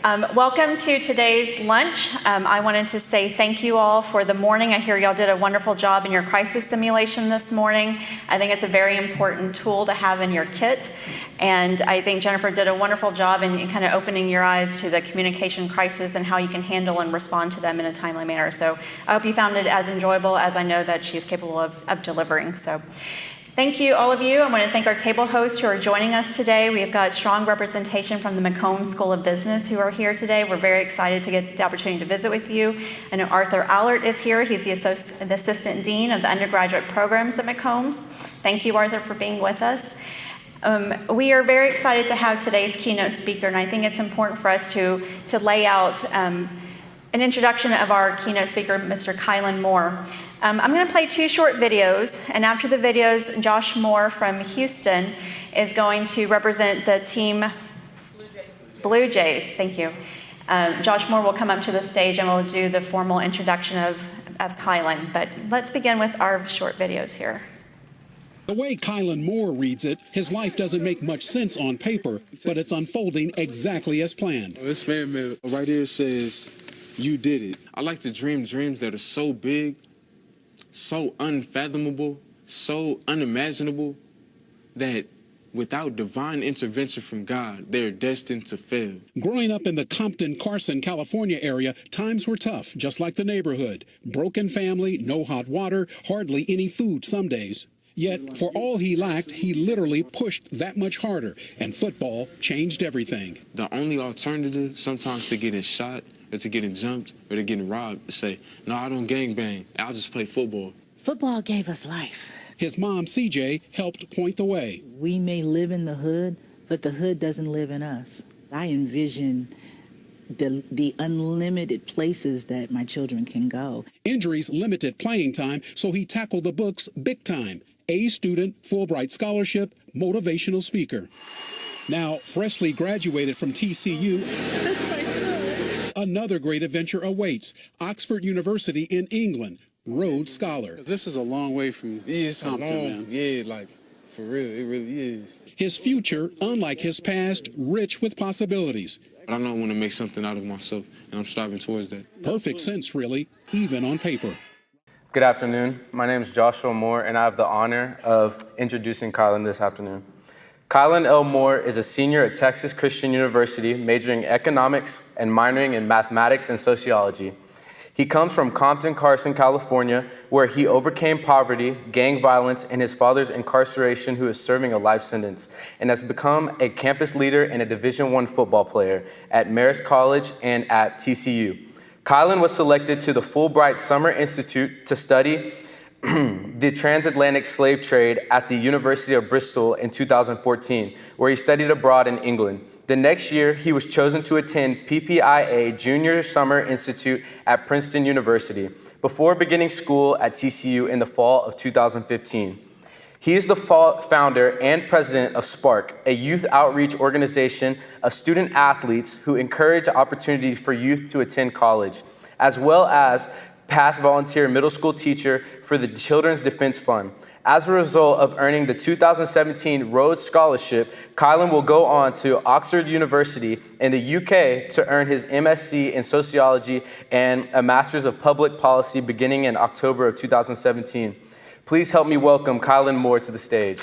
Welcome to today's lunch. I wanted to say thank you all for the morning. I hear y'all did a wonderful job in your crisis simulation this morning. I think it's a very important tool to have in your kit. And I think Jennifer did a wonderful job in kind of opening your eyes to the communication crisis and how you can handle and respond to them in a timely manner. So I hope you found it as enjoyable as I know that she's capable of delivering. So thank you, all of you. I want to thank our table hosts who are joining us today. We have got strong representation from the Macomb School of Business who are here today. We're very excited to get the opportunity to visit with you. I know Arthur Allert is here. He's the Assistant Dean of the Undergraduate Programs at Macomb's. Thank you, Arthur, for being with us. We are very excited to have today's keynote speaker, and I think it's important for us to lay out an introduction of our keynote speaker, Mr. Caylin Moore. I'm going to play 2 short videos, and after the videos, Josh Moore from Houston is going to represent the team Blue Jays. Thank you. Josh Moore will come up to the stage and we'll do the formal introduction of Caylin. But let's begin with our short videos here. The way Caylin Moore reads it, his life doesn't make much sense on paper, but it's unfolding exactly as planned. This fan mail right here says, "You did it." I like to dream dreams that are so big, so unfathomable, so unimaginable, that without divine intervention from God, they're destined to fail. Growing up in the Compton-Carson, California area, times were tough, just like the neighborhood. Broken family, no hot water, hardly any food some days. Yet, for all he lacked, he literally pushed that much harder, and football changed everything. The only alternative sometimes to getting shot or to getting jumped or to getting robbed is say, "No, I don't gangbang. I'll just play football." Football gave us life. His mom, CJ, helped point the way. We may live in the hood, but the hood doesn't live in us. I envision the unlimited places that my children can go. Injuries limited playing time, so he tackled the books big time. A student, Fulbright scholarship, motivational speaker. Now, freshly graduated from TCU, That's my son. Another great adventure awaits. Oxford University in England, Rhodes Scholar. This is a long way from Compton, man. Yeah, like, for real, it really is. His future, unlike his past, rich with possibilities. But I know I want to make something out of myself, and I'm striving towards that. Perfect sense, really, even on paper. Good afternoon. My name is Joshua Moore, and I have the honor of introducing Caylin this afternoon. Caylin L. Moore is a senior at Texas Christian University, majoring in economics and minoring in mathematics and sociology. He comes from Compton-Carson, California, where he overcame poverty, gang violence, and his father's incarceration, who is serving a life sentence, and has become a campus leader and a Division I football player at Marist College and at TCU. Caylin was selected to the Fulbright Summer Institute to study the transatlantic slave trade at the University of Bristol in 2014, where he studied abroad in England. The next year, he was chosen to attend PPIA Junior Summer Institute at Princeton University, before beginning school at TCU in the fall of 2015. He is the founder and president of Spark, a youth outreach organization of student athletes who encourage opportunity for youth to attend college, as well as past volunteer middle school teacher for the Children's Defense Fund. As a result of earning the 2017 Rhodes Scholarship, Caylin will go on to Oxford University in the UK to earn his MSc in Sociology and a Master's of Public Policy beginning in October of 2017. Please help me welcome Caylin Moore to the stage.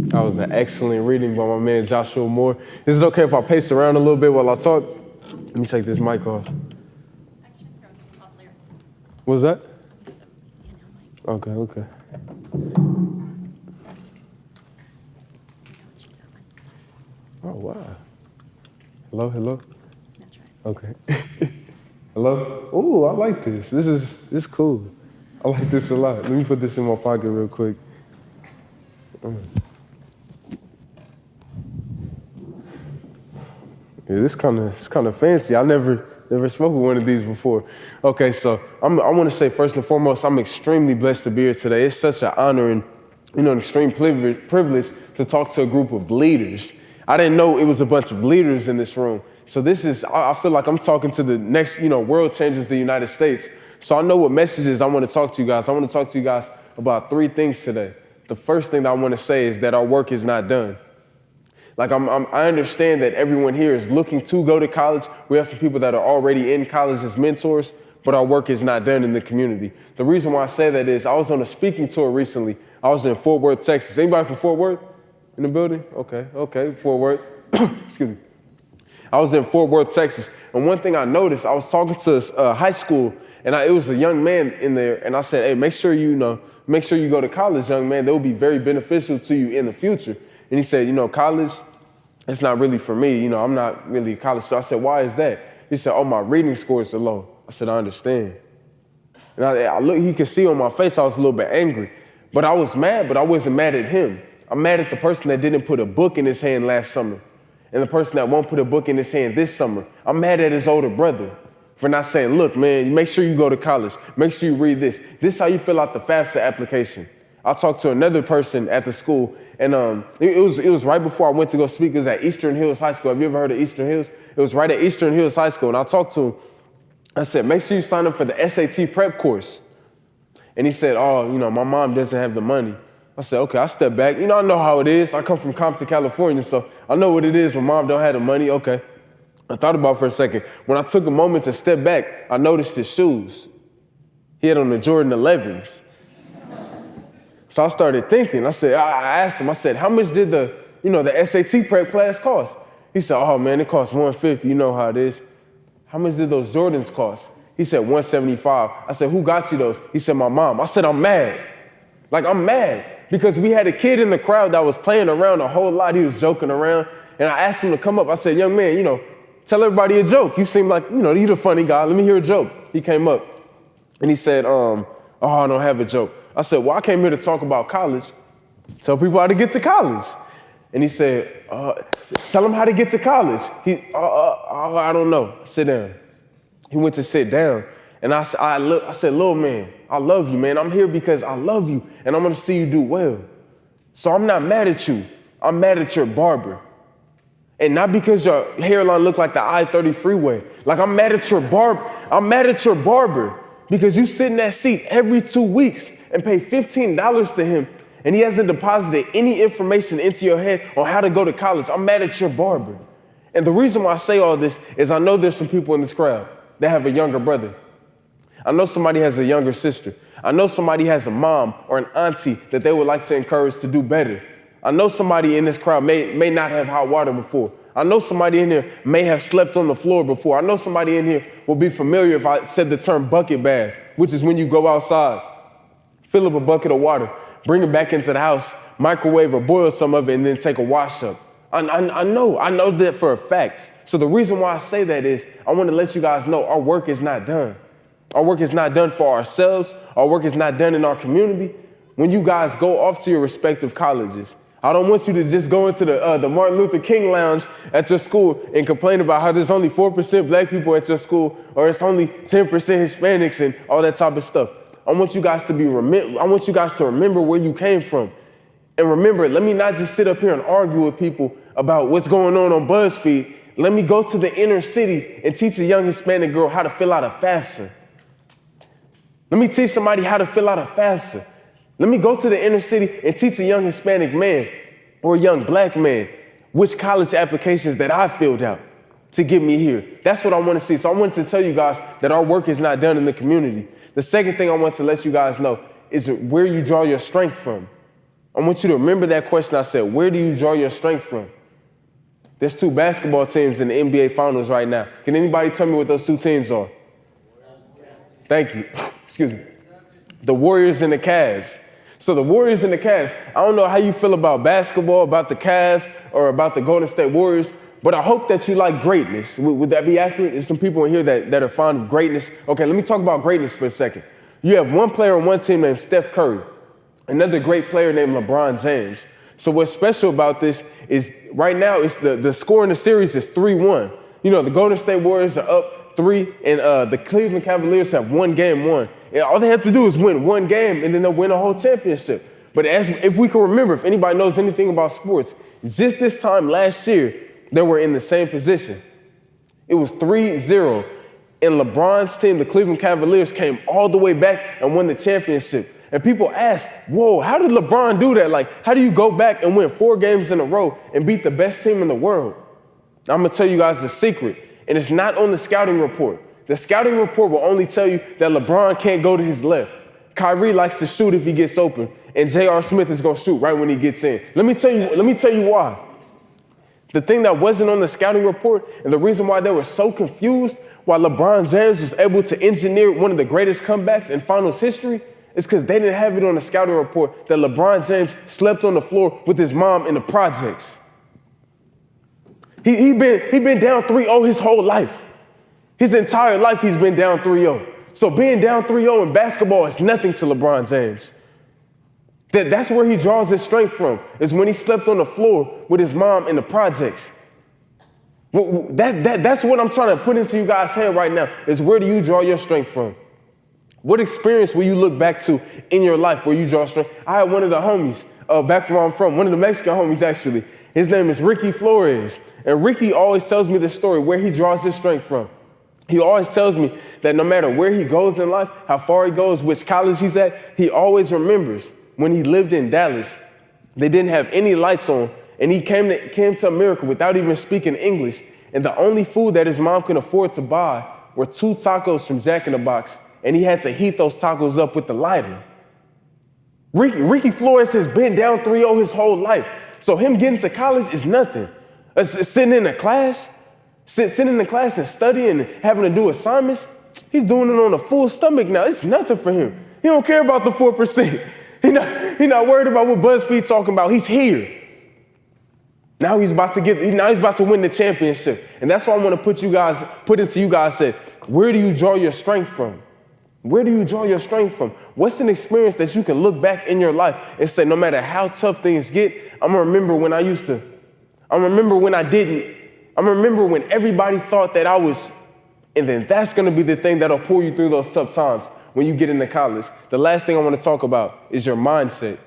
That was an excellent reading by my man Joshua Moore. Is it okay if I pace around a little bit while I talk? Let me take this mic off. What was that? Okay. Oh, wow. Hello? Okay. Hello? Oh, I like this. This is cool. I like this a lot. Let me put this in my pocket real quick. Yeah, it's kind of fancy. I never smoked with one of these before. Okay, so I want to say first and foremost, I'm extremely blessed to be here today. It's such an honor and an extreme privilege to talk to a group of leaders. I didn't know it was a bunch of leaders in this room. So I feel like I'm talking to the next, world changers, the United States. So I know what messages I want to talk to you guys. I want to talk to you guys about 3 things today. The first thing that I want to say is that our work is not done. Like I understand that everyone here is looking to go to college. We have some people that are already in college as mentors, but our work is not done in the community. The reason why I say that is I was on a speaking tour recently. I was in Fort Worth, Texas. Anybody from Fort Worth in the building? Okay, Fort Worth. Excuse me. I was in Fort Worth, Texas, and one thing I noticed, I was talking to high school, and it was a young man in there, and I said, hey, make sure you go to college, young man. That will be very beneficial to you in the future. And he said, college, it's not really for me. I'm not really college. So I said, why is that? He said, oh, my reading scores are low. I said, I understand. And I look, he could see on my face I was a little bit angry, but I was mad, but I wasn't mad at him. I'm mad at the person that didn't put a book in his hand last summer and the person that won't put a book in his hand this summer. I'm mad at his older brother for not saying, look, man, make sure you go to college. Make sure you read this. This is how you fill out the FAFSA application. I talked to another person at the school, and it was right before I went to go speak. It was at Eastern Hills High School. Have you ever heard of Eastern Hills? It was right at Eastern Hills High School, and I talked to him. I said, make sure you sign up for the SAT prep course. And he said, oh, my mom doesn't have the money. I said, okay, I step back. I know how it is. I come from Compton, California, so I know what it is when mom don't have the money. Okay. I thought about it for a second. When I took a moment to step back, I noticed his shoes. He had on the Jordan 11s. So I started thinking. I asked him, how much did the SAT prep class cost? He said, oh man, it costs $150. You know how it is. How much did those Jordans cost? He said, $175. I said, who got you those? He said, my mom. I said, I'm mad. I'm mad because we had a kid in the crowd that was playing around a whole lot. He was joking around. And I asked him to come up. I said, young man, tell everybody a joke. You seem like, you're the funny guy. Let me hear a joke. He came up and he said, oh, I don't have a joke. I said, well, I came here to talk about college. Tell people how to get to college. And he said, tell them how to get to college. I don't know. Sit down. He went to sit down. And I said, little man, I love you, man. I'm here because I love you, and I'm going to see you do well. So I'm not mad at you. I'm mad at your barber. And not because your hairline looked like the I-30 freeway. I'm mad at your barber. I'm mad at your barber because you sit in that seat every 2 weeks and pay $15 to him, and he hasn't deposited any information into your head on how to go to college. I'm mad at your barber. And the reason why I say all this is I know there's some people in this crowd that have a younger brother. I know somebody has a younger sister. I know somebody has a mom or an auntie that they would like to encourage to do better. I know somebody in this crowd may not have hot water before. I know somebody in here may have slept on the floor before. I know somebody in here will be familiar if I said the term bucket bath, which is when you go outside, fill up a bucket of water, bring it back into the house, microwave or boil some of it, and then take a wash up. I know that for a fact. So the reason why I say that is I want to let you guys know our work is not done. Our work is not done for ourselves. Our work is not done in our community. When you guys go off to your respective colleges, I don't want you to just go into the Martin Luther King lounge at your school and complain about how there's only 4% black people at your school, or it's only 10% Hispanics and all that type of stuff. I want you guys to remember where you came from. And remember, let me not just sit up here and argue with people about what's going on BuzzFeed. Let me go to the inner city and teach a young Hispanic girl how to fill out a FAFSA. Let me teach somebody how to fill out a FAFSA. Let me go to the inner city and teach a young Hispanic man or a young black man which college applications that I filled out to get me here. That's what I want to see. So I wanted to tell you guys that our work is not done in the community. The second thing I want to let you guys know is where you draw your strength from. I want you to remember that question I said, where do you draw your strength from? There's 2 basketball teams in the NBA Finals right now. Can anybody tell me what those 2 teams are? Thank you. Excuse me. The Warriors and the Cavs. So the Warriors and the Cavs, I don't know how you feel about basketball, about the Cavs, or about the Golden State Warriors, but I hope that you like greatness. Would that be accurate? There's some people in here that are fond of greatness. Okay, let me talk about greatness for a second. You have one player on one team named Steph Curry, another great player named LeBron James. So what's special about this is right now it's the score in the series is 3-1. The Golden State Warriors are up 3, and the Cleveland Cavaliers have 1 game won. And all they have to do is win 1 game, and then they'll win a whole championship. But if we can remember, if anybody knows anything about sports, just this time last year, they were in the same position. It was 3-0. And LeBron's team, the Cleveland Cavaliers, came all the way back and won the championship. And people ask, whoa, how did LeBron do that? Like, how do you go back and win 4 games in a row and beat the best team in the world? I'm going to tell you guys the secret, and it's not on the scouting report. The scouting report will only tell you that LeBron can't go to his left. Kyrie likes to shoot if he gets open, and J.R. Smith is going to shoot right when he gets in. Let me tell you why. The thing that wasn't on the scouting report, and the reason why they were so confused why LeBron James was able to engineer one of the greatest comebacks in finals history, is because they didn't have it on the scouting report that LeBron James slept on the floor with his mom in the projects. He been down 3-0 his whole life. His entire life he's been down 3-0. So being down 3-0 in basketball is nothing to LeBron James. That's where he draws his strength from, is when he slept on the floor with his mom in the projects. That's what I'm trying to put into you guys' head right now, is where do you draw your strength from? What experience will you look back to in your life where you draw strength? I had one of the homies back where I'm from, one of the Mexican homies actually. His name is Ricky Flores. And Ricky always tells me this story, where he draws his strength from. He always tells me that no matter where he goes in life, how far he goes, which college he's at, he always remembers when he lived in Dallas, they didn't have any lights on, and he came to America without even speaking English, and the only food that his mom could afford to buy were 2 tacos from Jack in the Box, and he had to heat those tacos up with the lighter. Ricky Flores has been down 3-0 his whole life, so him getting to college is nothing. Sitting in a class, sitting in the class and studying and having to do assignments, he's doing it on a full stomach now. It's nothing for him. He don't care about the 4%. He not worried about what BuzzFeed talking about. He's here. Now he's about to win the championship. And that's why I want to put into you guys said, where do you draw your strength from? Where do you draw your strength from? What's an experience that you can look back in your life and say, no matter how tough things get, I'm gonna remember when I used to. I remember when I didn't. I remember when everybody thought that I was, and then that's gonna be the thing that'll pull you through those tough times when you get into college. The last thing I want to talk about is your mindset.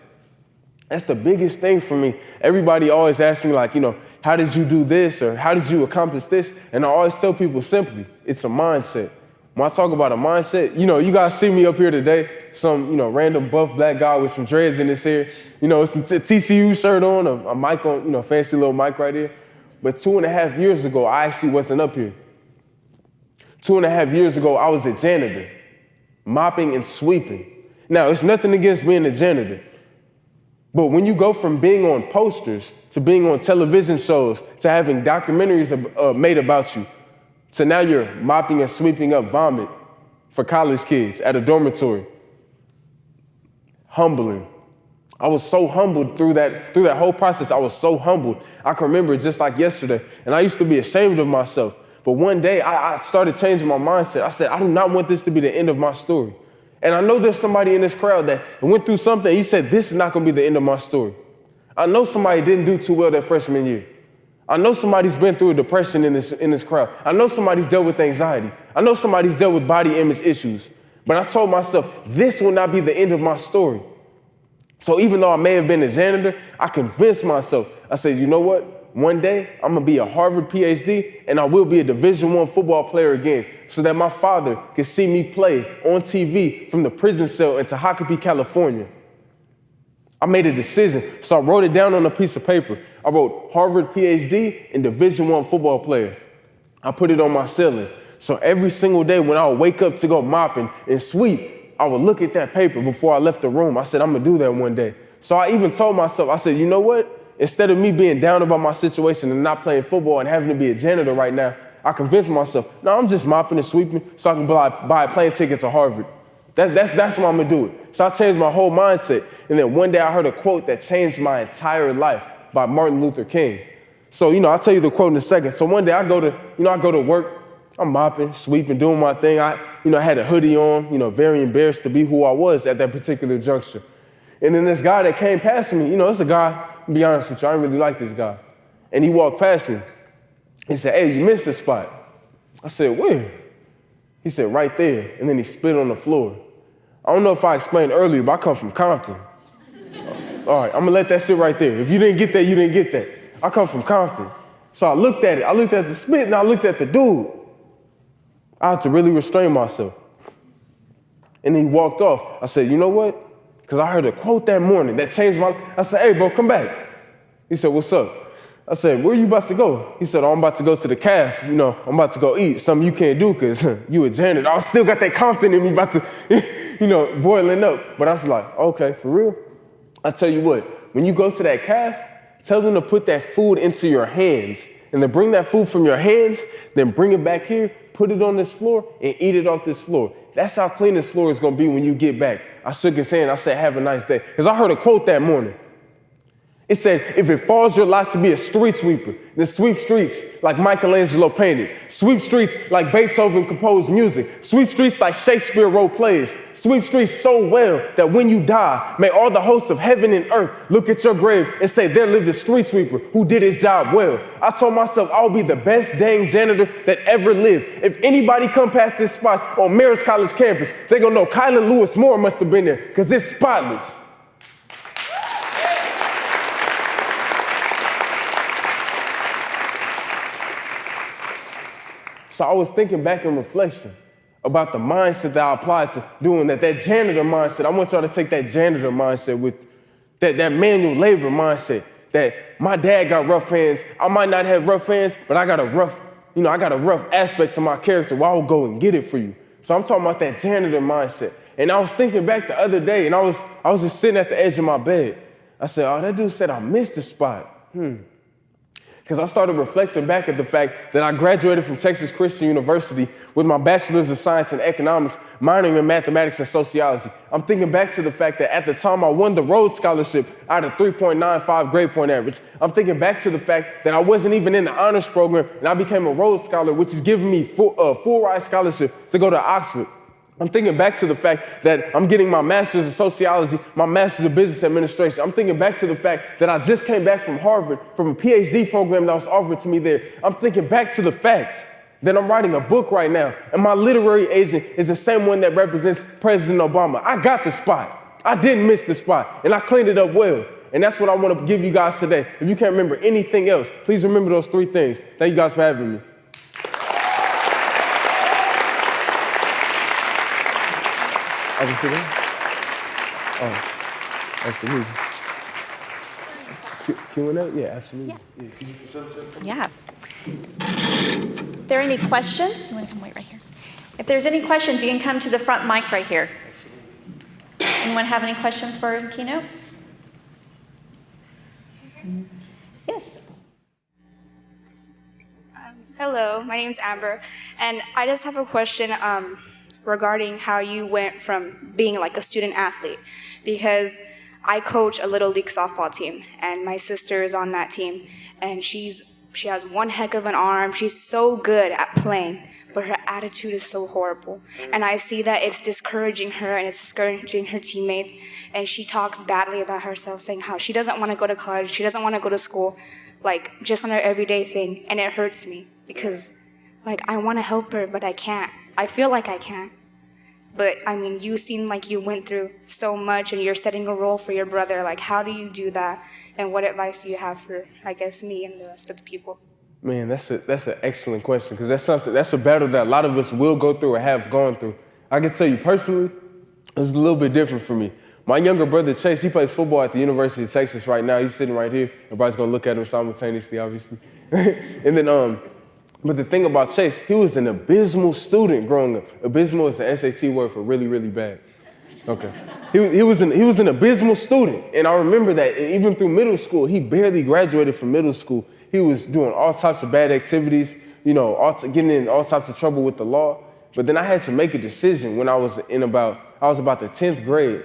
That's the biggest thing for me. Everybody always asks me, like, how did you do this, or how did you accomplish this? And I always tell people simply, it's a mindset. When I talk about a mindset, you guys see me up here today, some, random buff black guy with some dreads in his hair, some TCU shirt on, a mic on, fancy little mic right here. But 2.5 years ago, I actually wasn't up here. 2.5 years ago, I was a janitor, mopping and sweeping. Now, it's nothing against being a janitor, but when you go from being on posters to being on television shows to having documentaries made about you, so now you're mopping and sweeping up vomit for college kids at a dormitory. Humbling. I was so humbled through that whole process. I was so humbled. I can remember it just like yesterday. And I used to be ashamed of myself. But one day I started changing my mindset. I said, I do not want this to be the end of my story. And I know there's somebody in this crowd that went through something and you said, this is not going to be the end of my story. I know somebody didn't do too well that freshman year. I know somebody's been through a depression in this crowd. I know somebody's dealt with anxiety. I know somebody's dealt with body image issues. But I told myself, this will not be the end of my story. So even though I may have been a janitor, I convinced myself. I said, you know what? One day I'm going to be a Harvard PhD and I will be a Division I football player again so that my father can see me play on TV from the prison cell in Tehachapi, California. I made a decision, so I wrote it down on a piece of paper. I wrote Harvard PhD and Division I football player. I put it on my ceiling. So every single day when I would wake up to go mopping and sweep, I would look at that paper before I left the room. I said, I'm gonna do that one day. So I even told myself, I said, you know what? Instead of me being down about my situation and not playing football and having to be a janitor right now, I convinced myself, no, I'm just mopping and sweeping so I can buy a plane ticket to Harvard. That's what I'm gonna do. So I changed my whole mindset. And then one day I heard a quote that changed my entire life by Martin Luther King. So, I'll tell you the quote in a second. So one day I go to work, I'm mopping, sweeping, doing my thing. I had a hoodie on, very embarrassed to be who I was at that particular juncture. And then this guy that came past me, it's a guy, to be honest with you, I didn't really like this guy. And he walked past me. He said, hey, you missed the spot. I said, where? He said, right there. And then he spit on the floor. I don't know if I explained earlier, but I come from Compton. All right, I'm gonna let that sit right there. If you didn't get that, you didn't get that. I come from Compton. So I looked at it. I looked at the spit and I looked at the dude. I had to really restrain myself. And he walked off. I said, you know what? Because I heard a quote that morning that changed my life. I said, hey, bro, come back. He said, what's up? I said, where are you about to go? He said, oh, I'm about to go to the calf. I'm about to go eat. Something you can't do because you a janitor. I still got that Compton in me about to, boiling up. But I was like, okay, for real? I tell you what, when you go to that calf, tell them to put that food into your hands and then bring that food from your hands, then bring it back here, put it on this floor and eat it off this floor. That's how clean this floor is going to be when you get back. I shook his hand. I said, have a nice day. Because I heard a quote that morning. It said, if it falls your lot to be a street sweeper, then sweep streets like Michelangelo painted. Sweep streets like Beethoven composed music. Sweep streets like Shakespeare wrote plays. Sweep streets so well that when you die, may all the hosts of heaven and earth look at your grave and say, there lived a street sweeper who did his job well. I told myself I'll be the best dang janitor that ever lived. If anybody come past this spot on Marist College campus, they're going to know Caylin Lewis Moore must have been there because it's spotless. So I was thinking back in reflection about the mindset that I applied to doing that janitor mindset. I want y'all to take that janitor mindset with that manual labor mindset, that my dad got rough hands. I might not have rough hands, but I got a rough aspect to my character where I will go and get it for you. So I'm talking about that janitor mindset. And I was thinking back the other day and I was just sitting at the edge of my bed. I said, oh, that dude said I missed the spot. Because I started reflecting back at the fact that I graduated from Texas Christian University with my bachelor's of science in economics, minoring in mathematics and sociology. I'm thinking back to the fact that at the time I won the Rhodes scholarship, I had a 3.95 grade point average. I'm thinking back to the fact that I wasn't even in the honors program and I became a Rhodes scholar, which is giving me full ride scholarship to go to Oxford. I'm thinking back to the fact that I'm getting my master's of sociology, my master's of business administration. I'm thinking back to the fact that I just came back from Harvard from a PhD program that was offered to me there. I'm thinking back to the fact that I'm writing a book right now, and my literary agent is the same one that represents President Obama. I got the spot. I didn't miss the spot, and I cleaned it up well. And that's what I want to give you guys today. If you can't remember anything else, please remember those three things. Thank you guys for having me. I can sit down? Oh, absolutely. Q&A? Yeah, absolutely. Yeah. If there are any questions, you want to come wait right here. If there's any questions, you can come to the front mic right here. Anyone have any questions for the keynote? Yes. Hello, my name is Amber, and I just have a question regarding how you went from being like a student athlete, because I coach a little league softball team, and my sister is on that team, and she has one heck of an arm. She's so good at playing, but her attitude is so horrible, and I see that it's discouraging her and it's discouraging her teammates, and she talks badly about herself, saying how she doesn't want to go to college, she doesn't want to go to school, like just on her everyday thing, and it hurts me because like I want to help her, but I can't. I feel like I can't. But I mean, you seem like you went through so much and you're setting a role for your brother. Like, how do you do that? And what advice do you have for, I guess, me and the rest of the people? Man, that's an excellent question, because that's a battle that a lot of us will go through or have gone through. I can tell you personally, it's a little bit different for me. My younger brother, Chase, he plays football at the University of Texas right now. He's sitting right here. Everybody's going to look at him simultaneously, obviously. And then, but the thing about Chase, he was an abysmal student growing up. Abysmal is an SAT word for really, really bad. Okay. He was an abysmal student. And I remember that even through middle school, he barely graduated from middle school. He was doing all types of bad activities, getting in all types of trouble with the law. But then I had to make a decision when I was about the 10th grade.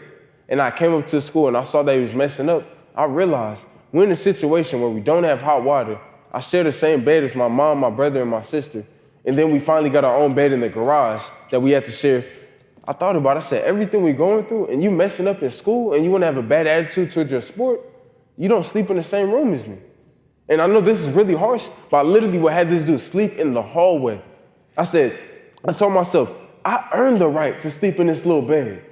And I came up to school and I saw that he was messing up. I realized we're in a situation where we don't have hot water. I share the same bed as my mom, my brother, and my sister. And then we finally got our own bed in the garage that we had to share. I thought about it. I said, everything we're going through and you messing up in school and you want to have a bad attitude towards your sport, you don't sleep in the same room as me. And I know this is really harsh, but I literally had this dude sleep in the hallway. I told myself, I earned the right to sleep in this little bed.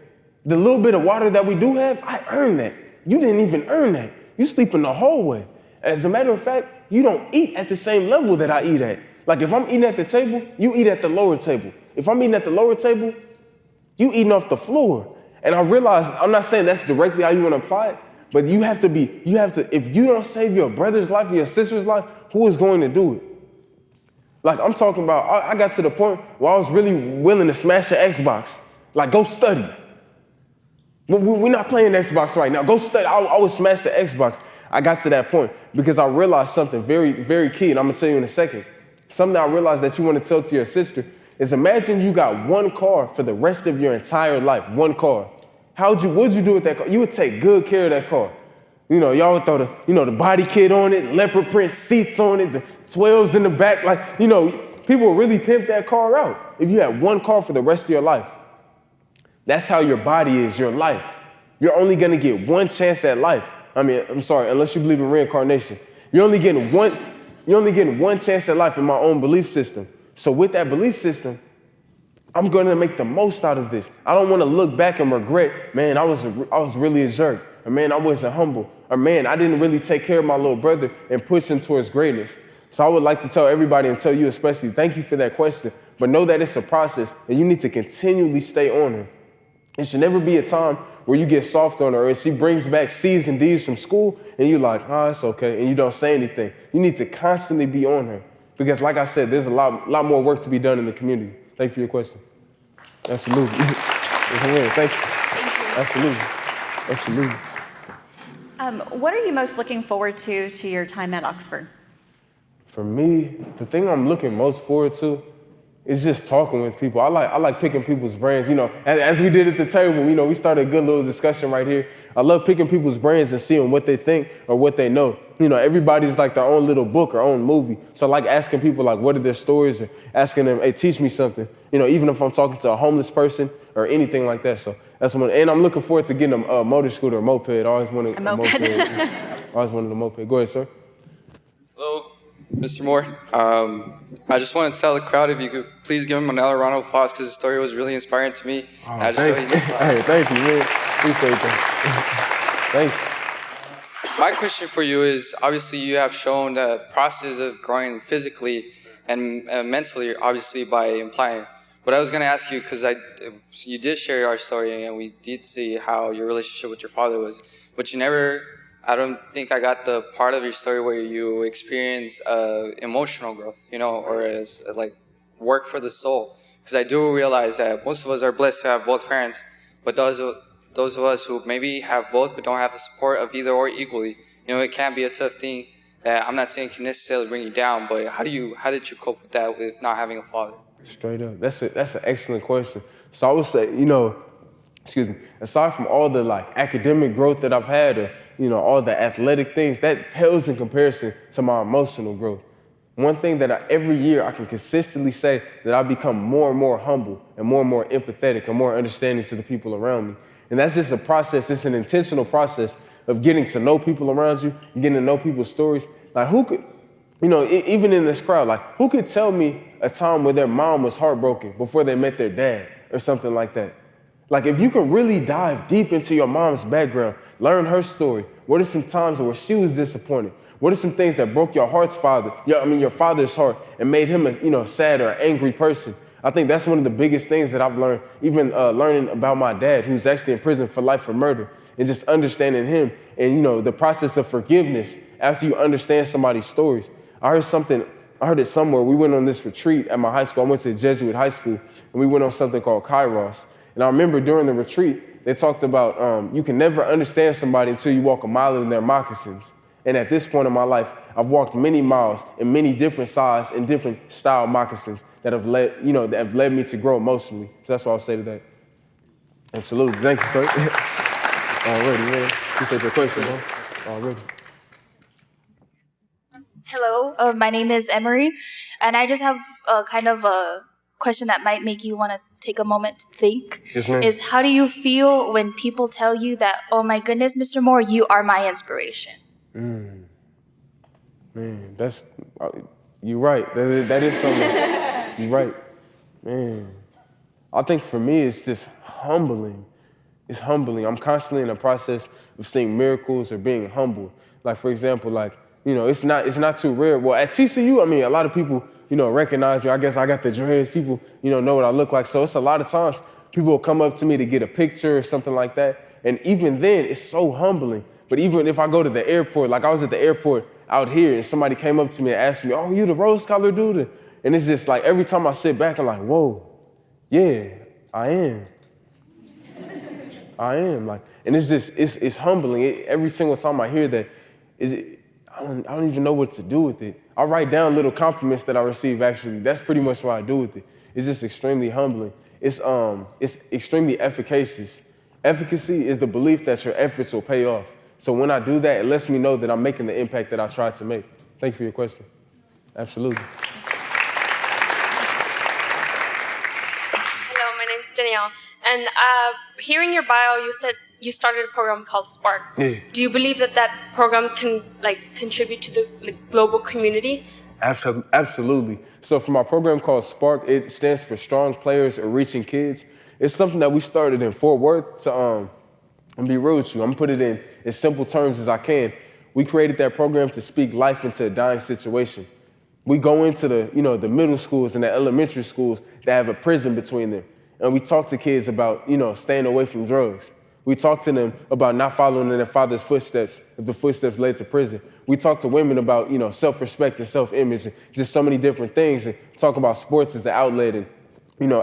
The little bit of water that we do have, I earned that. You didn't even earn that. You sleep in the hallway. As a matter of fact, you don't eat at the same level that I eat at. Like if I'm eating at the table, you eat at the lower table. If I'm eating at the lower table, you eating off the floor. And I realized, I'm not saying that's directly how you want to apply it, but if you don't save your brother's life or your sister's life, who is going to do it? Like I'm talking about, I got to the point where I was really willing to smash the Xbox. Like go study. We're not playing Xbox right now. Go study. I would smash the Xbox. I got to that point because I realized something very, very key, and I'm gonna tell you in a second. Something I realized that you want to tell to your sister is imagine you got one car for the rest of your entire life, one car. What'd you do with that car? You would take good care of that car. You know, y'all would throw the body kit on it, leopard print seats on it, the 12s in the back. Like, people would really pimp that car out if you had one car for the rest of your life. That's how your body is, your life. You're only gonna get one chance at life. I'm sorry, unless you believe in reincarnation. You're only getting one chance at life in my own belief system. So with that belief system, I'm gonna make the most out of this. I don't wanna look back and regret, man, I was really a jerk. Or man, I wasn't humble. Or man, I didn't really take care of my little brother and push him towards greatness. So I would like to tell everybody and tell you especially, thank you for that question, but know that it's a process and you need to continually stay on her. It should never be a time where you get soft on her and she brings back C's and D's from school and you're like, it's okay, and you don't say anything. You need to constantly be on her because like I said, there's a lot more work to be done in the community. Thank you for your question. Absolutely. Thank you. Absolutely. What are you most looking forward to your time at Oxford? For me, the thing I'm looking most forward to is just talking with people. I like picking people's brains. As we did at the table, we started a good little discussion right here. I love picking people's brains and seeing what they think or what they know. Everybody's like their own little book or own movie. So I like asking people like, what are their stories, or asking them, hey, teach me something. Even if I'm talking to a homeless person or anything like that. So that's one. And I'm looking forward to getting a motor scooter or moped. I always wanted a moped. I always wanted a moped. Go ahead, sir. Hello, Mr. Moore. I just want to tell the crowd if you could please give him another round of applause because the story was really inspiring to me. Thank you. Hey, thank you, man. Appreciate that. Thank you. My question for you is, obviously you have shown the process of growing physically and mentally, obviously by implying. But I was going to ask you, because you did share your story and we did see how your relationship with your father was, but I don't think I got the part of your story where you experience emotional growth, or as like work for the soul. Because I do realize that most of us are blessed to have both parents, but those of us who maybe have both but don't have the support of either or equally, it can be a tough thing that I'm not saying can necessarily bring you down, but how did you cope with that with not having a father? Straight up. That's an excellent question. So I would say, aside from all the like academic growth that I've had or, all the athletic things, that pales in comparison to my emotional growth. One thing that every year I can consistently say that I become more and more humble and more empathetic and more understanding to the people around me. And that's just a process. It's an intentional process of getting to know people around you, getting to know people's stories. Like who could, even in this crowd, like who could tell me a time where their mom was heartbroken before they met their dad or something like that? Like if you can really dive deep into your mom's background, learn her story. What are some times where she was disappointed? What are some things that broke your father's heart and made him a sad or angry person? I think that's one of the biggest things that I've learned, even learning about my dad, who's actually in prison for life for murder, and just understanding him and, the process of forgiveness after you understand somebody's stories. I heard it somewhere. We went on this retreat at my high school. I went to a Jesuit high school, and we went on something called Kairos. And I remember during the retreat, they talked about you can never understand somebody until you walk a mile in their moccasins. And at this point in my life, I've walked many miles in many different size and different style moccasins that have led me to grow emotionally. So that's what I'll say to that. Absolutely. Thank you, sir. Already, man. Appreciate your question, bro. Already. Hello, my name is Emery, and I just have a kind of a question that might make you want to take a moment to think. Yes, ma'am. Is how do you feel when people tell you that, oh my goodness, Mr. Moore, you are my inspiration? Man, you're right. That is something. You're right. Man, I think for me, it's just humbling. It's humbling. I'm constantly in the process of seeing miracles or being humble. Like, for example, it's not too rare. Well, at TCU, a lot of people, recognize me. I guess I got the dreads. People, know what I look like. So it's a lot of times people will come up to me to get a picture or something like that. And even then, it's so humbling. But even if I go to the airport, like I was at the airport out here and somebody came up to me and asked me, oh, you the Rhodes Scholar dude? And it's just like every time I sit back, I'm like, whoa, yeah, I am. Like, and it's just, it's humbling. Every single time I hear that, I don't even know what to do with it. I write down little compliments that I receive, actually. That's pretty much what I do with it. It's just extremely humbling. It's extremely efficacious. Efficacy is the belief that your efforts will pay off. So when I do that, it lets me know that I'm making the impact that I tried to make. Thank you for your question. Absolutely. Hello, my name's Danielle. And hearing your bio, you said you started a program called Spark. Yeah. Do you believe that program can contribute to the global community? Absolutely. So for my program called Spark, it stands for Strong Players Are Reaching Kids. It's something that we started in Fort Worth to be real with you. I'm gonna put it in as simple terms as I can. We created that program to speak life into a dying situation. We go into the middle schools and the elementary schools that have a prison between them. And we talk to kids about, staying away from drugs. We talk to them about not following in their father's footsteps if the footsteps led to prison. We talk to women about, self-respect and self-image and just so many different things, and talk about sports as an outlet and,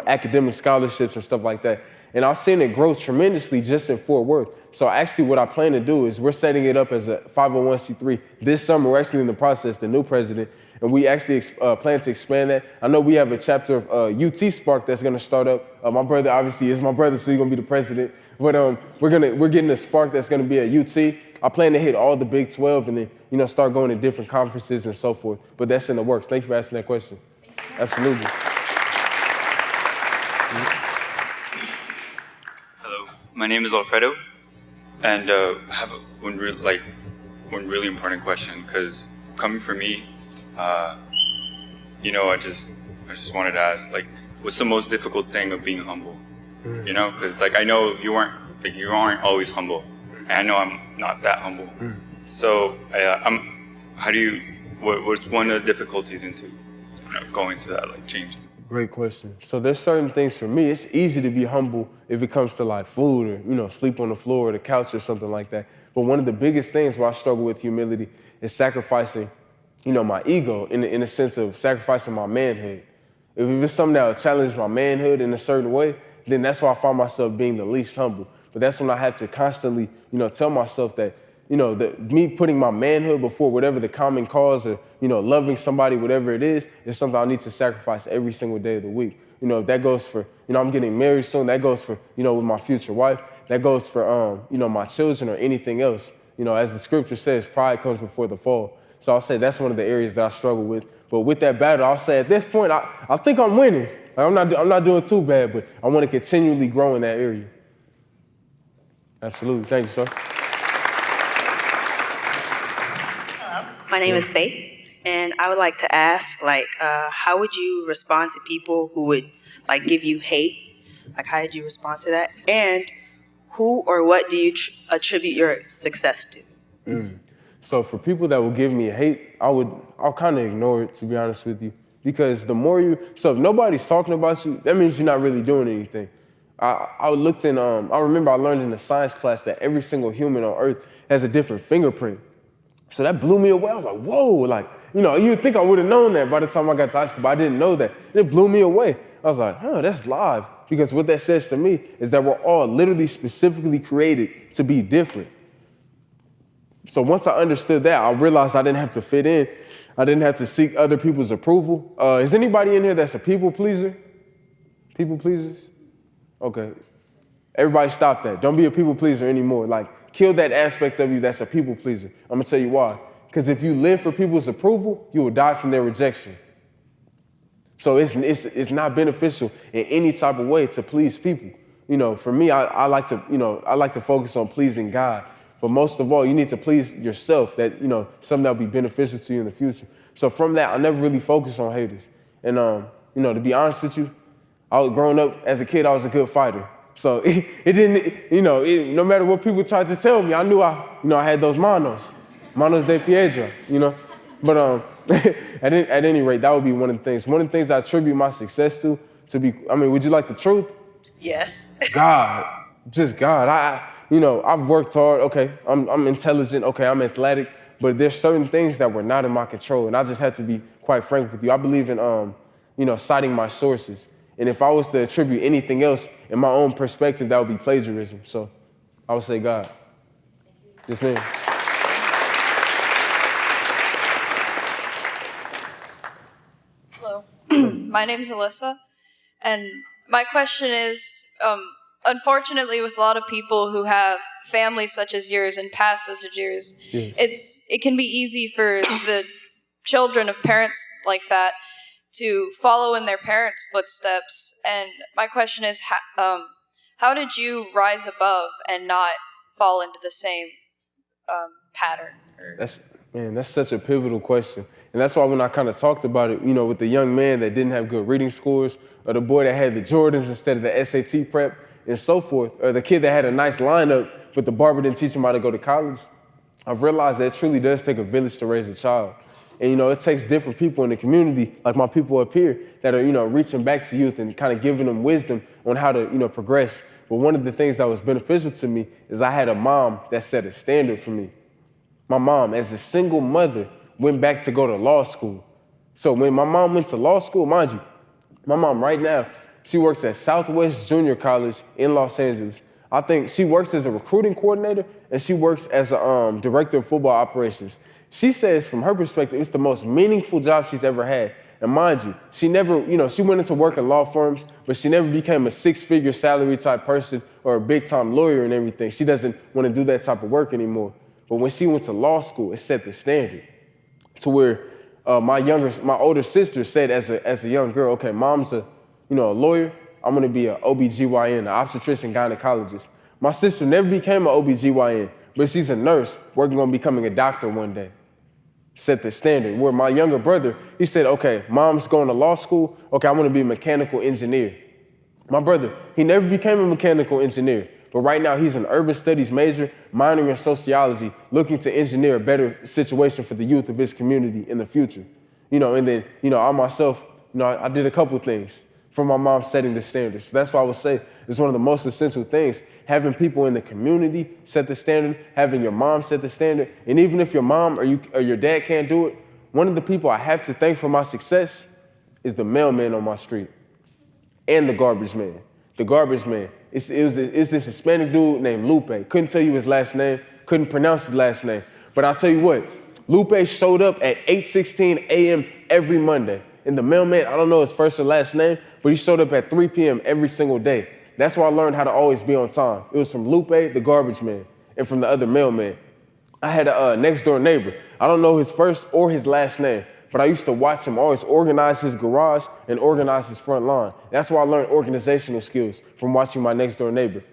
academic scholarships and stuff like that. And I've seen it grow tremendously just in Fort Worth. So actually what I plan to do is we're setting it up as a 501c3 this summer. We're actually in the process, the new president, and we actually plan to expand that. I know we have a chapter of UT Spark that's gonna start up. My brother obviously is my brother, so he's gonna be the president. But we're getting a Spark that's gonna be at UT. I plan to hit all the Big 12 and then, start going to different conferences and so forth. But that's in the works. Thank you for asking that question. Absolutely. My name is Alfredo, and I have one really important question. Because coming from me, I just wanted to ask, what's the most difficult thing of being humble? Because I know you aren't always humble, and I know I'm not that humble. So what's one of the difficulties into going to that changing? Great question. So there's certain things for me. It's easy to be humble if it comes to food or, sleep on the floor or the couch or something like that. But one of the biggest things where I struggle with humility is sacrificing, my ego in the sense of sacrificing my manhood. If it's something that will challenge my manhood in a certain way, then that's why I find myself being the least humble. But that's when I have to constantly, tell myself that, me putting my manhood before whatever the common cause or, loving somebody, whatever it is something I need to sacrifice every single day of the week. If that goes for, I'm getting married soon, that goes for, with my future wife, that goes for, my children or anything else. As the scripture says, pride comes before the fall. So I'll say that's one of the areas that I struggle with. But with that battle, I'll say at this point, I think I'm winning. I'm not doing too bad, but I want to continually grow in that area. Absolutely. Thank you, sir. My name is Faith, and I would like to ask, how would you respond to people who would, give you hate? How did you respond to that? And who or what do you attribute your success to? So for people that will give me hate, I'll kind of ignore it, to be honest with you, because so if nobody's talking about you, that means you're not really doing anything. I remember I learned in a science class that every single human on Earth has a different fingerprint. So that blew me away. I was like, whoa, you'd think I would have known that by the time I got to high school, but I didn't know that. It blew me away. I was like, that's live. Because what that says to me is that we're all literally specifically created to be different. So once I understood that, I realized I didn't have to fit in. I didn't have to seek other people's approval. Is anybody in here that's a people pleaser? People pleasers? Okay. Everybody stop that. Don't be a people pleaser anymore. Kill that aspect of you that's a people pleaser. I'm gonna tell you why. Because if you live for people's approval, you will die from their rejection. So it's not beneficial in any type of way to please people. For me, I like to focus on pleasing God. But most of all, you need to please yourself, something that'll be beneficial to you in the future. So from that, I never really focused on haters. And to be honest with you, growing up as a kid, I was a good fighter. So it didn't, no matter what people tried to tell me, I knew I had those manos de piedra, But at any rate, that would be one of the things. One of the things I attribute my success to be, I mean, would you like the truth? Yes. God, just God. I've worked hard. Okay, I'm intelligent. Okay, I'm athletic. But there's certain things that were not in my control, and I just had to be quite frank with you. I believe in, citing my sources. And if I was to attribute anything else in my own perspective, that would be plagiarism. So I would say God. Yes, ma'am. Hello, my name is Alyssa, and my question is, unfortunately, with a lot of people who have families such as yours and past such as yours, Yes. it can be easy for the children of parents like that to follow in their parents' footsteps. And my question is, how did you rise above and not fall into the same pattern? That's such a pivotal question. And that's why when I kind of talked about it, with the young man that didn't have good reading scores, or the boy that had the Jordans instead of the SAT prep, and so forth, or the kid that had a nice lineup, but the barber didn't teach him how to go to college, I've realized that it truly does take a village to raise a child. And, it takes different people in the community, like my people up here, that are, reaching back to youth and kind of giving them wisdom on how to, progress. But one of the things that was beneficial to me is I had a mom that set a standard for me. My mom, as a single mother, went back to go to law school. So when my mom went to law school, mind you, my mom right now, she works at Southwest Junior College in Los Angeles. I think she works as a recruiting coordinator and she works as a director of football operations. She says from her perspective, it's the most meaningful job she's ever had. And mind you, she never, she went into work in law firms, but she never became a six-figure salary type person or a big-time lawyer and everything. She doesn't want to do that type of work anymore. But when she went to law school, it set the standard to where my older sister said as a young girl, okay, mom's a lawyer, I'm gonna be an OBGYN, an obstetrician gynecologist. My sister never became an OBGYN, but she's a nurse working on becoming a doctor one day. Set the standard. Where my younger brother, he said, okay, mom's going to law school, okay, I wanna be a mechanical engineer. My brother, he never became a mechanical engineer, but right now he's an urban studies major, minoring in sociology, looking to engineer a better situation for the youth of his community in the future. And then, I myself, I did a couple things from my mom setting the standards. So that's why I would say it's one of the most essential things, having people in the community set the standard, having your mom set the standard. And even if your mom or your dad can't do it, one of the people I have to thank for my success is the mailman on my street and the garbage man. The garbage man. It's this Hispanic dude named Lupe. Couldn't tell you his last name, couldn't pronounce his last name. But I'll tell you what, Lupe showed up at 8:16 a.m. every Monday. And the mailman, I don't know his first or last name, but he showed up at 3 p.m. every single day. That's why I learned how to always be on time. It was from Lupe, the garbage man, and from the other mailman. I had a next door neighbor. I don't know his first or his last name, but I used to watch him always organize his garage and organize his front lawn. That's why I learned organizational skills from watching my next door neighbor.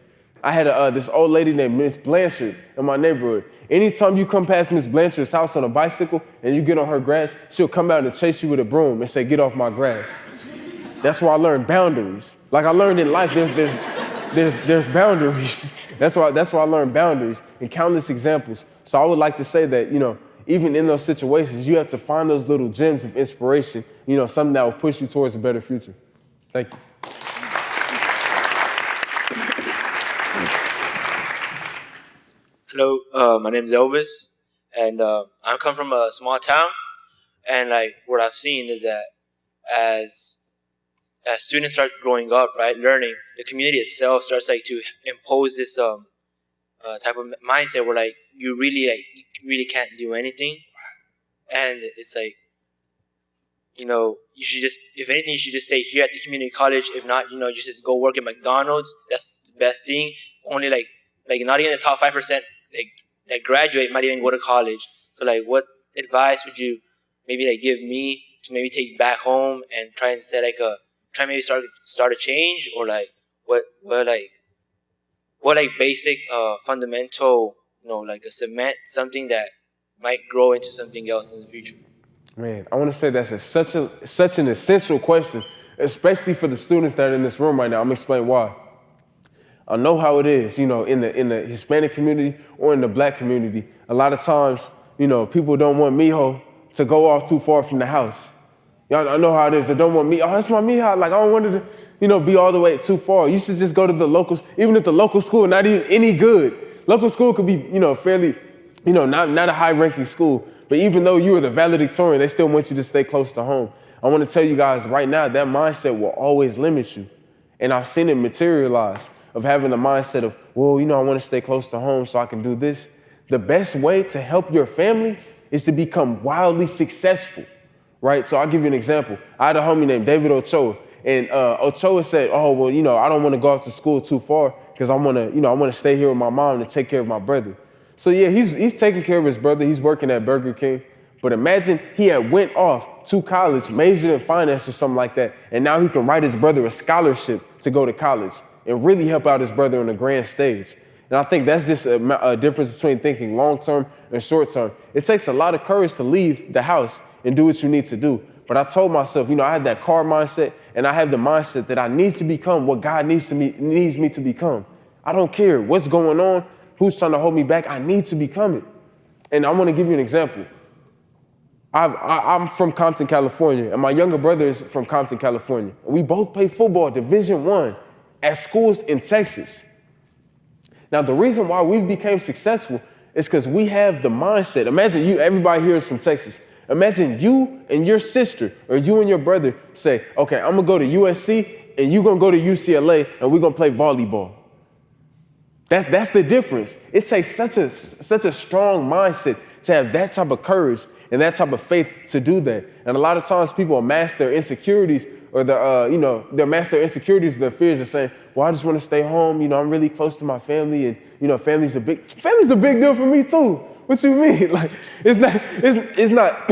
I had this old lady named Miss Blanchard in my neighborhood. Anytime you come past Miss Blanchard's house on a bicycle and you get on her grass, she'll come out and chase you with a broom and say, get off my grass. That's why I learned boundaries. Like I learned in life, there's boundaries. That's why I learned boundaries and countless examples. So I would like to say that, even in those situations, you have to find those little gems of inspiration, something that will push you towards a better future. Thank you. Hello, my name is Elvis, and I come from a small town, and what I've seen is that as students start growing up, right, learning, the community itself starts to impose this type of mindset where you really can't do anything, and it's you should just, if anything, you should just stay here at the community college. If not, just go work at McDonald's. That's the best thing. Only not even the top 5% that graduate might even go to college. So what advice would you maybe give me to maybe take back home and try and set maybe start a change, or what basic fundamental a cement, something that might grow into something else in the future? Man, I want to say that's such an essential question, especially for the students that are in this room right now. I'm gonna explain why. I know how it is, in the Hispanic community or in the Black community. A lot of times, people don't want Mijo to go off too far from the house. Y'all, I know how it is. I don't want me. Oh, that's my me house. Like, I don't want it to, be all the way too far. You should just go to the locals, even if the local school not even any good. Local school could be, fairly, not a high-ranking school. But even though you are the valedictorian, they still want you to stay close to home. I want to tell you guys right now, that mindset will always limit you. And I've seen it materialize of having the mindset of, well, I want to stay close to home so I can do this. The best way to help your family is to become wildly successful, right? So I'll give you an example. I had a homie named David Ochoa, and Ochoa said, oh, well, I don't want to go off to school too far because I want to stay here with my mom and take care of my brother. So yeah, he's taking care of his brother. He's working at Burger King. But imagine he had went off to college, majored in finance or something like that, and now he can write his brother a scholarship to go to college and really help out his brother on the grand stage. And I think that's just a difference between thinking long-term and short-term. It takes a lot of courage to leave the house and do what you need to do. But I told myself, I have that car mindset, and I have the mindset that I need to become what God needs me to become. I don't care what's going on, who's trying to hold me back. I need to become it. And I want to give you an example. I'm from Compton, California, and my younger brother is from Compton, California. We both play football, Division I, at schools in Texas. Now, the reason why we became successful is because we have the mindset. Imagine everybody here is from Texas. Imagine you and your sister or you and your brother say, okay, I'm going to go to USC and you're going to go to UCLA and we're going to play volleyball. That's the difference. It takes such a strong mindset to have that type of courage and that type of faith to do that. And a lot of times people mask their insecurities or they'll mask their insecurities, their fears, and saying, well, I just want to stay home. I'm really close to my family, and family's a big deal for me too. What you mean? Like, it's not,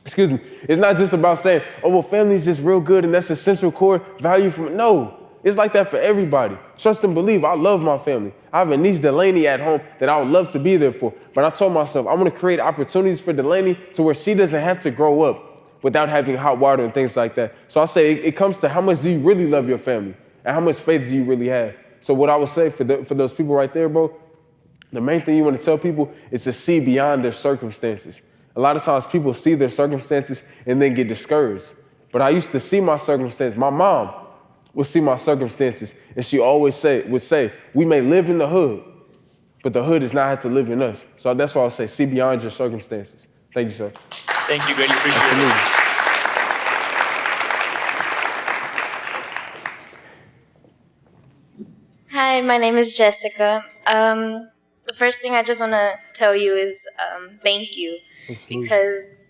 excuse me. It's not just about saying, oh, well, family's just real good and that's a central core value for me. No, it's like that for everybody. Trust and believe. I love my family. I have a niece, Delaney, at home that I would love to be there for. But I told myself, I'm going to create opportunities for Delaney to where she doesn't have to grow up without having hot water and things like that. So I say it comes to how much do you really love your family and how much faith do you really have? So what I would say for those people right there, bro, the main thing you want to tell people is to see beyond their circumstances. A lot of times people see their circumstances and then get discouraged. But I used to see my circumstances. My mom would see my circumstances, and she always would say, we may live in the hood, but the hood does not have to live in us. So that's why I say, see beyond your circumstances. Thank you, sir. Thank you, greatly appreciate it. Hi, my name is Jessica. The first thing I just want to tell you is thank you. Absolutely. Because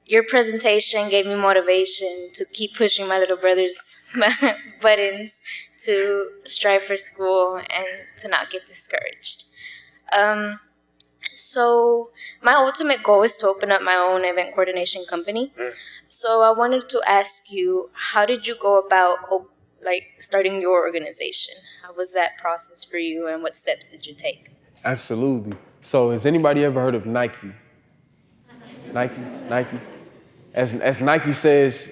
your presentation gave me motivation to keep pushing my little brother's buttons, to strive for school, and to not get discouraged. So my ultimate goal is to open up my own event coordination company. So I wanted to ask you, how did you go about starting your organization? How was that process for you, and what steps did you take? Absolutely. So has anybody ever heard of Nike? Nike? As Nike says,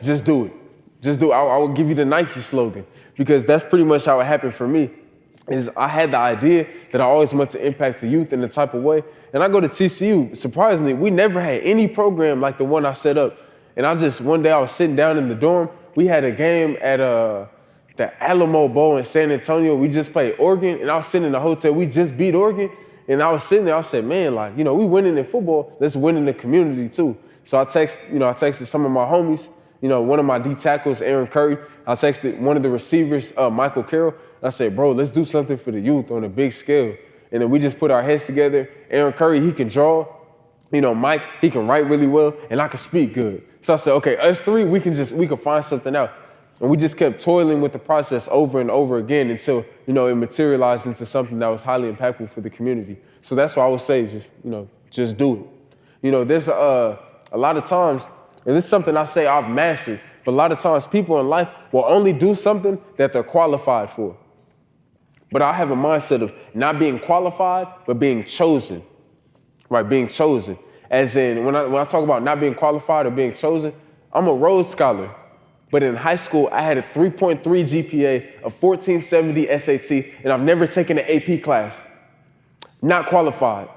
just do it. Just do it. I will give you the Nike slogan, because that's pretty much how it happened for me. Is I had the idea that I always want to impact the youth in the type of way. And I go to TCU. Surprisingly, we never had any program like the one I set up. And one day I was sitting down in the dorm. We had a game at the Alamo Bowl in San Antonio. We just played Oregon, and I was sitting in the hotel. We just beat Oregon. And I was sitting there. I said, man, we winning in football. Let's win in the community too. So I texted some of my homies. One of my D tackles, Aaron Curry. I texted one of the receivers, Michael Carroll. I said, bro, let's do something for the youth on a big scale. And then we just put our heads together. Aaron Curry, he can draw. Mike, he can write really well, and I can speak good. So I said, okay, us three, we can find something out. And we just kept toiling with the process over and over again until, it materialized into something that was highly impactful for the community. So that's why I would say, just do it. There's a lot of times, and this is something I say I've mastered, but a lot of times people in life will only do something that they're qualified for. But I have a mindset of not being qualified, but being chosen, right? Being chosen. As in, when I talk about not being qualified or being chosen, I'm a Rhodes scholar. But in high school, I had a 3.3 GPA, a 1470 SAT, and I've never taken an AP class. Not qualified.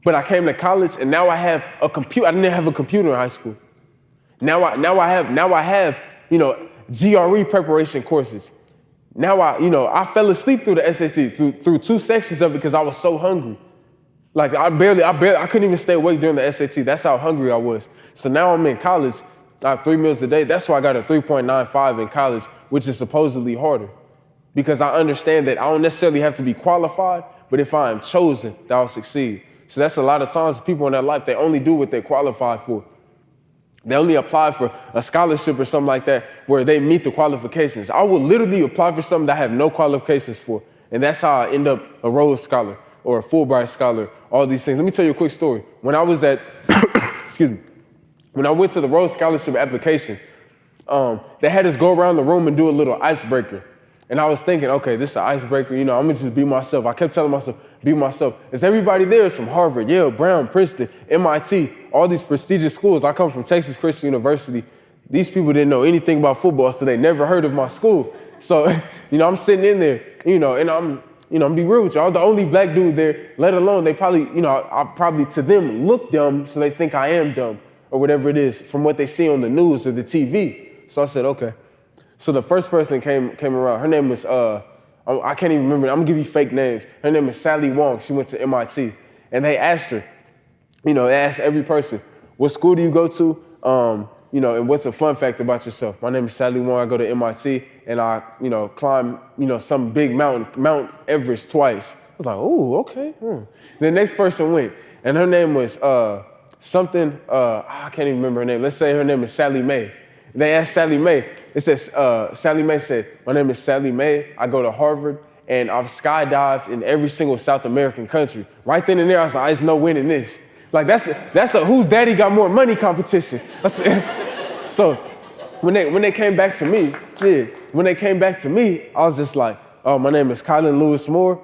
But I came to college and now I have a computer. I didn't have a computer in high school. Now I have, you know, GRE preparation courses. Now I fell asleep through the SAT, through 2 sections of it because I was so hungry. Like I couldn't even stay awake during the SAT. That's how hungry I was. So now I'm in college. I have 3 meals a day. That's why I got a 3.95 in college, which is supposedly harder. Because I understand that I don't necessarily have to be qualified, but if I am chosen, that I'll succeed. So that's a lot of times people in their life, they only do what they're qualified for. They only apply for a scholarship or something like that where they meet the qualifications. I will literally apply for something that I have no qualifications for. And that's how I end up a Rhodes scholar or a Fulbright scholar, all these things. Let me tell you a quick story. When I was at, excuse me, when I went to the Rhodes scholarship application, they had us go around the room and do a little icebreaker. And I was thinking, okay, this is an icebreaker. You know, I'm gonna just be myself. I kept telling myself, be myself. Is everybody there is from Harvard, Yale, Brown, Princeton, MIT, all these prestigious schools. I come from Texas Christian University. These people didn't know anything about football, so they never heard of my school. So, you know, I'm sitting in there, you know, and I'm be real with you. I was the only black dude there, let alone they probably, you know, I probably to them look dumb, so they think I am dumb or whatever it is from what they see on the news or the TV. So I said, okay. So the first person came around. Her name was, I can't even remember. I'm gonna give you fake names. Her name is Sally Wong. She went to MIT. And they asked her, you know, they asked every person, what school do you go to? You know, and what's a fun fact about yourself? My name is Sally Wong. I go to MIT and I, you know, climb, you know, some big mountain, Mount Everest twice. I was like, oh, okay. The next person went and her name was something, I can't even remember her name. Let's say her name is Sally Mae. They asked Sally Mae. It says, Sally Mae said, my name is Sally Mae. I go to Harvard, and I've skydived in every single South American country. Right then and there, I was like, there's no winning this. Like, that's a whose daddy got more money competition. So when they came back to me, I was just like, oh, my name is Caylin Lewis Moore.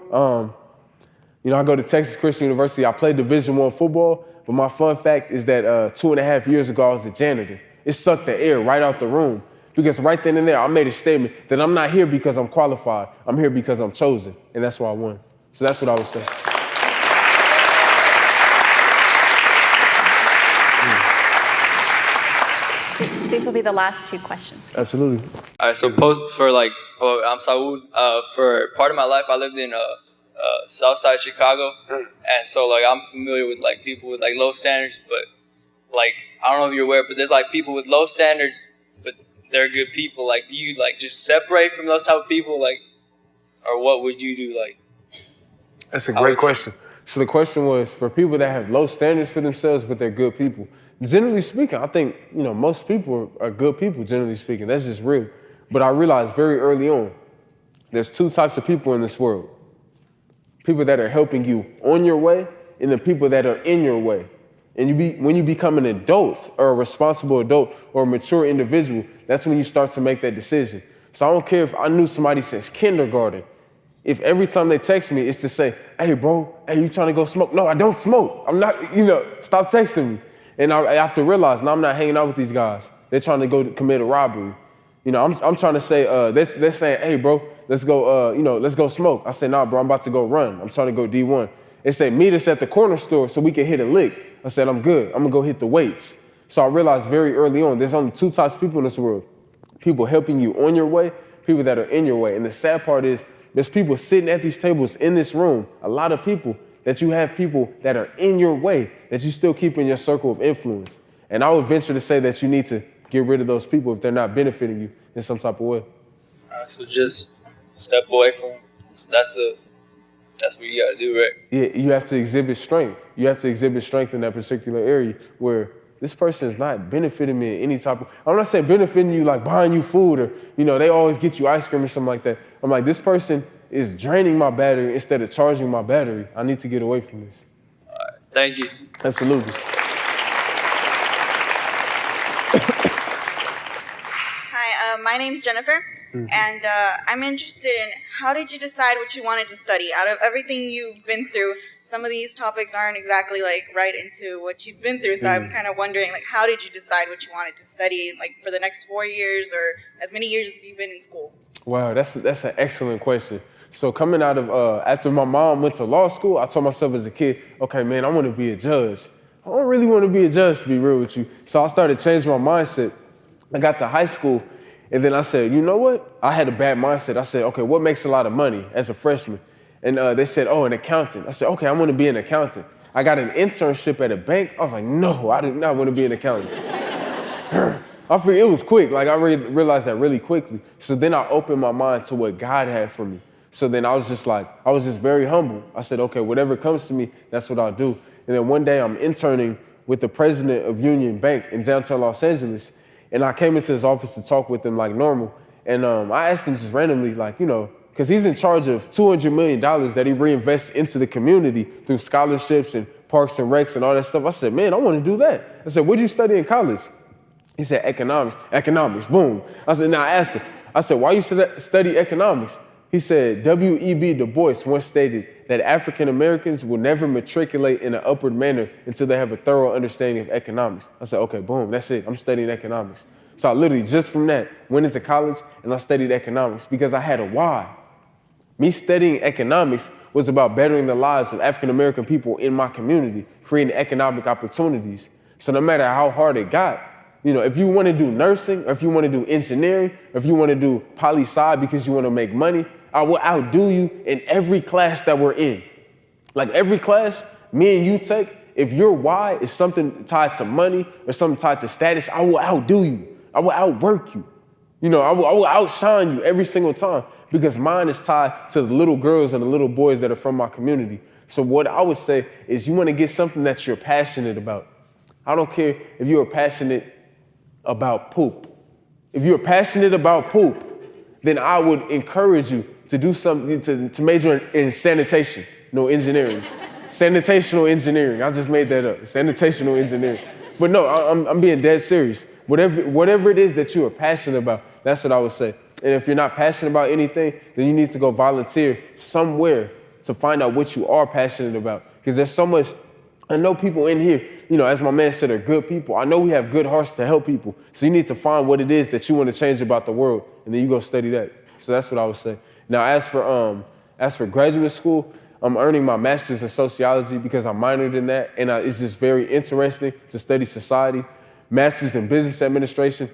You know, I go to Texas Christian University. I play Division I football, but my fun fact is that 2.5 years ago, I was a janitor. It sucked the air right out the room. Because right then and there, I made a statement that I'm not here because I'm qualified. I'm here because I'm chosen. And that's why I won. So that's what I would say. These will be the last 2 questions. Absolutely. All right, so I'm Saud. For part of my life, I lived in Southside Chicago. And so, like, I'm familiar with, like, people with, like, low standards. But, like, I don't know if you're aware, but there's, like, people with low standards, but they're good people. Like, do you, like, just separate from those type of people? Like, or what would you do? Like, that's a great question. So the question was for people that have low standards for themselves, but they're good people. Generally speaking, I think, you know, most people are good people, generally speaking. That's just real. But I realized very early on, there's 2 types of people in this world. People that are helping you on your way and the people that are in your way. And when you become an adult or a responsible adult or a mature individual, that's when you start to make that decision. So I don't care if I knew somebody since kindergarten. If every time they text me, it's to say, hey, bro, hey, you trying to go smoke? No, I don't smoke. I'm not, you know, stop texting me. And I have to realize, now I'm not hanging out with these guys. They're trying to go commit a robbery. You know, I'm trying to say, they're saying, hey, bro, let's go, let's go smoke. I say, nah, bro, I'm about to go run. I'm trying to go D1. They say, meet us at the corner store so we can hit a lick. I said, I'm good. I'm going to go hit the weights. So I realized very early on, there's only 2 types of people in this world. People helping you on your way, people that are in your way. And the sad part is there's people sitting at these tables in this room, a lot of people, that you have people that are in your way that you still keep in your circle of influence. And I would venture to say that you need to get rid of those people if they're not benefiting you in some type of way. all right, so just step away from them. That's what you got to do, right? Yeah, you have to exhibit strength. You have to exhibit strength in that particular area where this person is not benefiting me in any type of, I'm not saying benefiting you like buying you food or, you know, they always get you ice cream or something like that. I'm like, this person is draining my battery instead of charging my battery. I need to get away from this. All right, thank you. Absolutely. Hi, my name's Jennifer. And I'm interested in how did you decide what you wanted to study? Out of everything you've been through, some of these topics aren't exactly like right into what you've been through. So I'm kind of wondering, like, how did you decide what you wanted to study, like for the next 4 years or as many years as you've been in school? Wow, that's an excellent question. So coming out of, after my mom went to law school, I told myself as a kid, okay, man, I want to be a judge. I don't really want to be a judge, to be real with you. So I started changing my mindset. I got to high school, and then I said, you know what? I had a bad mindset. I said, okay, what makes a lot of money as a freshman? And they said, oh, an accountant. I said, okay, I want to be an accountant. I got an internship at a bank. I was like, no, I do not want to be an accountant. I figured it was quick. Like, I realized that really quickly. So then I opened my mind to what God had for me. So then I was just very humble. I said, okay, whatever comes to me, that's what I'll do. And then one day I'm interning with the president of Union Bank in downtown Los Angeles. And I came into his office to talk with him like normal. And I asked him just randomly, like, you know, because he's in charge of $200 million that he reinvests into the community through scholarships and parks and recs and all that stuff. I said, man, I want to do that. I said, what'd you study in college? He said, economics. Economics, boom. I said, now I asked him, I said, why you study economics? He said, W.E.B. Du Bois once stated that African Americans will never matriculate in an upward manner until they have a thorough understanding of economics. I said, okay, boom, that's it. I'm studying economics. So I literally, just from that, went into college and I studied economics because I had a why. Me studying economics was about bettering the lives of African American people in my community, creating economic opportunities. So no matter how hard it got, you know, if you want to do nursing, or if you want to do engineering, or if you want to do poli-sci because you want to make money, I will outdo you in every class that we're in. Like every class me and you take, if your why is something tied to money or something tied to status, I will outdo you. I will outwork you. You know, I will outshine you every single time because mine is tied to the little girls and the little boys that are from my community. So what I would say is you want to get something that you're passionate about. I don't care if you're passionate about poop. If you're passionate about poop, then I would encourage you to do something, to major in sanitation, no engineering. Sanitational engineering, I just made that up, sanitational engineering. But no, I'm being dead serious. Whatever it is that you are passionate about, that's what I would say. And if you're not passionate about anything, then you need to go volunteer somewhere to find out what you are passionate about. Because there's so much, I know people in here, you know, as my man said, are good people. I know we have good hearts to help people. So you need to find what it is that you want to change about the world, and then you go study that. So that's what I would say. Now, as for graduate school, I'm earning my master's in sociology because I minored in that, and it's just very interesting to study society. Master's in business administration,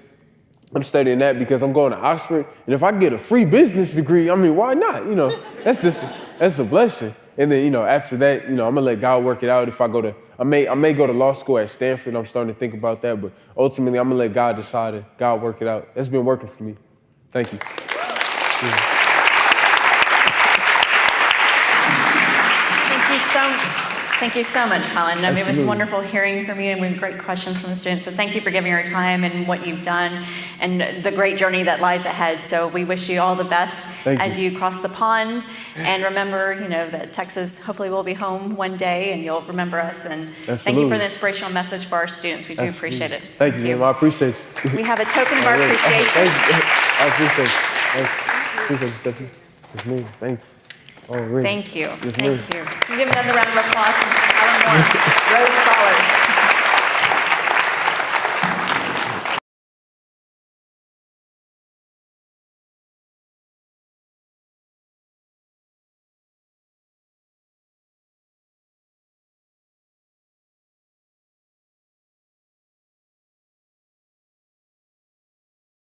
I'm studying that because I'm going to Oxford, and if I get a free business degree, I mean, why not? You know, that's a blessing. And then, you know, after that, you know, I'm gonna let God work it out. If I may go to law school at Stanford. I'm starting to think about that, but ultimately, I'm gonna let God decide and God work it out. That's been working for me. Thank you. Yeah. Thank you so much, Caylin. I mean, it was Absolutely. wonderful hearing from you and with great questions from the students. So thank you for giving your time and what you've done and the great journey that lies ahead. So we wish you all the best as you cross the pond. And remember, you know, that Texas hopefully will be home one day and you'll remember us. And thank you for the inspirational message for our students. We do appreciate it. Thank you, ma'am. I appreciate you. We have a token of our appreciation. Thank you. I appreciate you. Thank you. Appreciate you, Stephanie. It's me. Thank you. Thank you. Yes, Thank you. Can you give another round of applause for Caylin Moore, Rhodes Scholar.